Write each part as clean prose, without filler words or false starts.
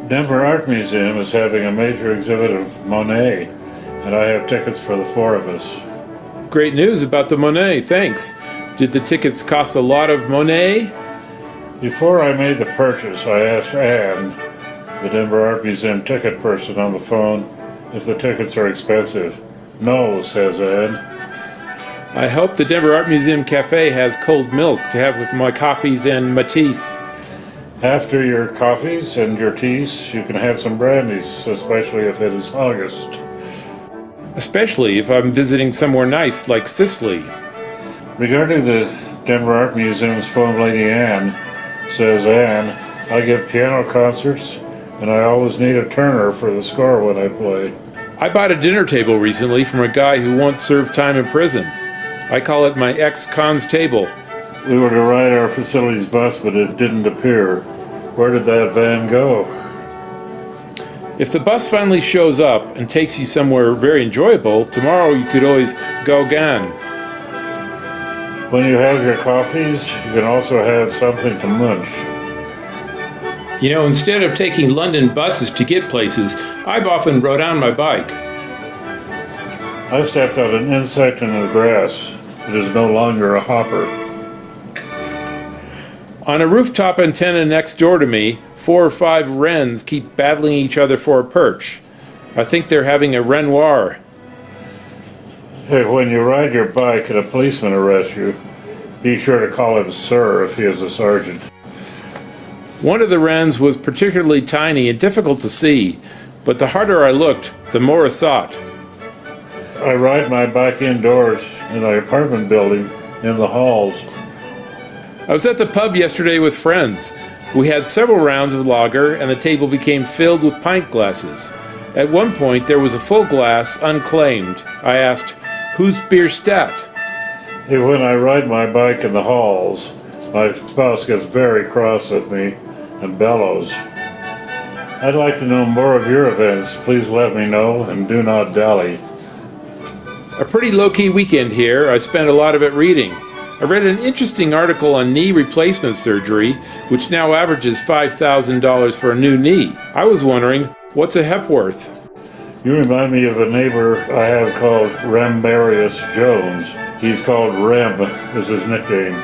Denver Art Museum is having a major exhibit of Monet, and I have tickets for the four of us. Great news about the Monet, thanks. Did the tickets cost a lot of Monet? Before I made the purchase, I asked Anne, the Denver Art Museum ticket person, on the phone if the tickets are expensive. No, says Anne. I hope the Denver Art Museum Cafe has cold milk to have with my coffees and Matisse. After your coffees and your teas, you can have some brandies, especially if it is August. Especially if I'm visiting somewhere nice like Sicily. Regarding the Denver Art Museum's phone, Lady Anne, says Anne, I give piano concerts, and I always need a Turner for the score when I play. I bought a dinner table recently from a guy who once served time in prison. I call it my ex-con's table. We were to ride our facilities bus, but it didn't appear. Where did that van go? If the bus finally shows up and takes you somewhere very enjoyable, tomorrow you could always go again. When you have your coffees, you can also have something to munch. You know, instead of taking London buses to get places, I've often rode on my bike. I stepped on an insect in the grass. It is no longer a hopper. On a rooftop antenna next door to me, 4 or 5 wrens keep battling each other for a perch. I think they're having a wren war. Hey, when you ride your bike and a policeman arrests you, be sure to call him sir if he is a sergeant. One of the wrens was particularly tiny and difficult to see, but the harder I looked, the more I saw it. I ride my bike indoors in an apartment building in the halls. I was at the pub yesterday with friends. We had several rounds of lager and the table became filled with pint glasses. At one point there was a full glass unclaimed. I asked, "Whose beer's that?" Hey, when I ride my bike in the halls, my spouse gets very cross with me and bellows. I'd like to know more of your events. Please let me know and do not dally. A pretty low-key weekend here. I spent a lot of it reading. I read an interesting article on knee replacement surgery, which now averages $5,000 for a new knee. I was wondering, what's a Hepworth? You remind me of a neighbor I have called Rembarius Jones. He's called Rem, is his nickname.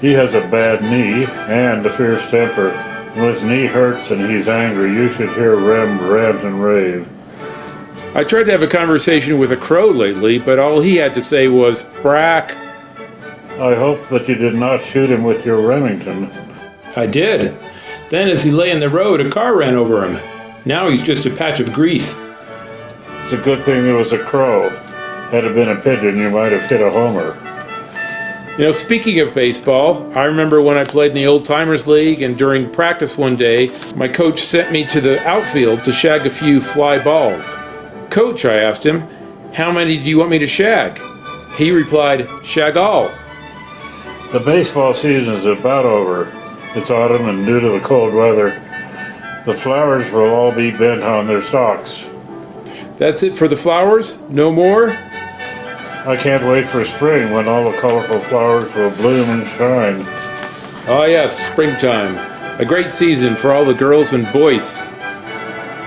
He has a bad knee and a fierce temper. When his knee hurts and he's angry, you should hear Rem rant and rave. I tried to have a conversation with a crow lately, but all he had to say was, "Brack." I hope that you did not shoot him with your Remington. I did. Then as he lay in the road, a car ran over him. Now he's just a patch of grease. It's a good thing there was a crow. Had it been a pigeon, you might have hit a homer. You know, speaking of baseball, I remember when I played in the Old Timers League, and during practice one day, my coach sent me to the outfield to shag a few fly balls. "Coach," I asked him, "how many do you want me to shag?" He replied, "Shag all." The baseball season is about over. It's autumn, and due to the cold weather, the flowers will all be bent on their stalks. That's it for the flowers? No more? I can't wait for spring when all the colorful flowers will bloom and shine. Ah yes, springtime. A great season for all the girls and boys.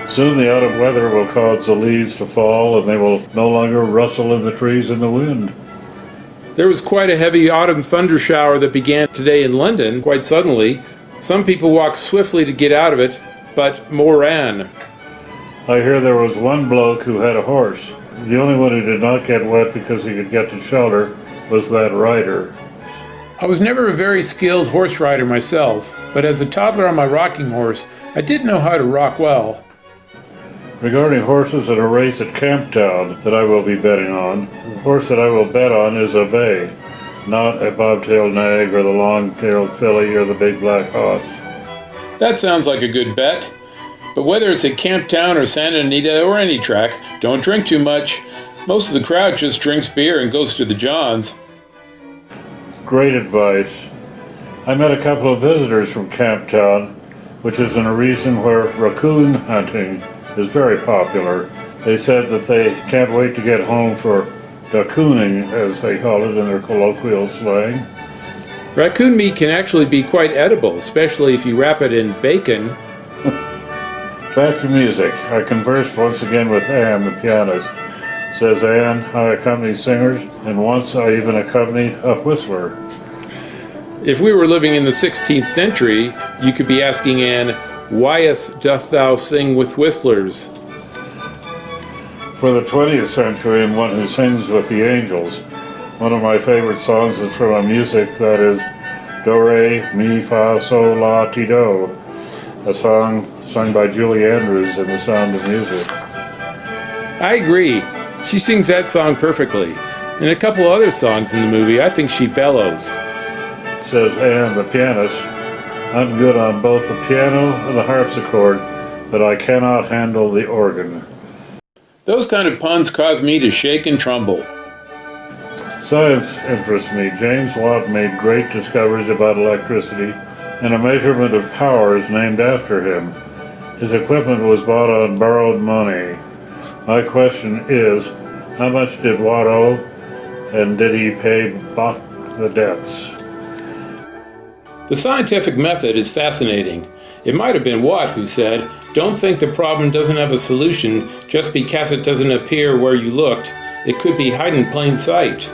Soon the autumn weather will cause the leaves to fall, and they will no longer rustle in the trees in the wind. There was quite a heavy autumn thunder shower that began today in London, quite suddenly. Some people walked swiftly to get out of it, but more ran. I hear there was one bloke who had a horse. The only one who did not get wet because he could get to shelter was that rider. I was never a very skilled horse rider myself, but as a toddler on my rocking horse, I did know how to rock well. Regarding horses at a race at Camptown that I will be betting on, the horse that I will bet on is a bay, not a bobtail nag or the long-tailed filly or the big black hoss. That sounds like a good bet. But whether it's at Camptown or Santa Anita or any track, don't drink too much. Most of the crowd just drinks beer and goes to the Johns. Great advice. I met a couple of visitors from Camptown, which is in a region where raccoon hunting is very popular. They said that they can't wait to get home for racooning, as they call it in their colloquial slang. Raccoon meat can actually be quite edible, especially if you wrap it in bacon. Back to music. I conversed once again with Anne, the pianist. Says Anne, I accompany singers, and once I even accompanied a whistler. If we were living in the 16th century, you could be asking Anne, why doth thou sing with whistlers? For the 20th century and one who sings with the angels, one of my favorite songs is from a music that is Do, Re, Mi, Fa, Sol, La, Ti, Do, a song sung by Julie Andrews in The Sound of Music. I agree. She sings that song perfectly. And a couple other songs in the movie, I think she bellows. Says Anne, the pianist, I'm good on both the piano and the harpsichord, but I cannot handle the organ. Those kind of puns cause me to shake and tremble. Science interests me. James Watt made great discoveries about electricity, and a measurement of power is named after him. His equipment was bought on borrowed money. My question is, how much did Watt owe, and did he pay back the debts? The scientific method is fascinating. It might have been Watt who said, don't think the problem doesn't have a solution just because it doesn't appear where you looked. It could be hiding in plain sight.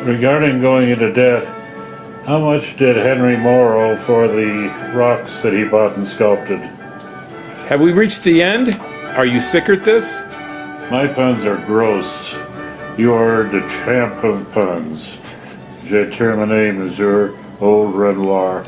Regarding going into debt, how much did Henry Moore owe for the rocks that he bought and sculpted? Have we reached the end? Are you sick at this? My puns are gross. You are the champ of puns. Je termine, monsieur, old Renoir.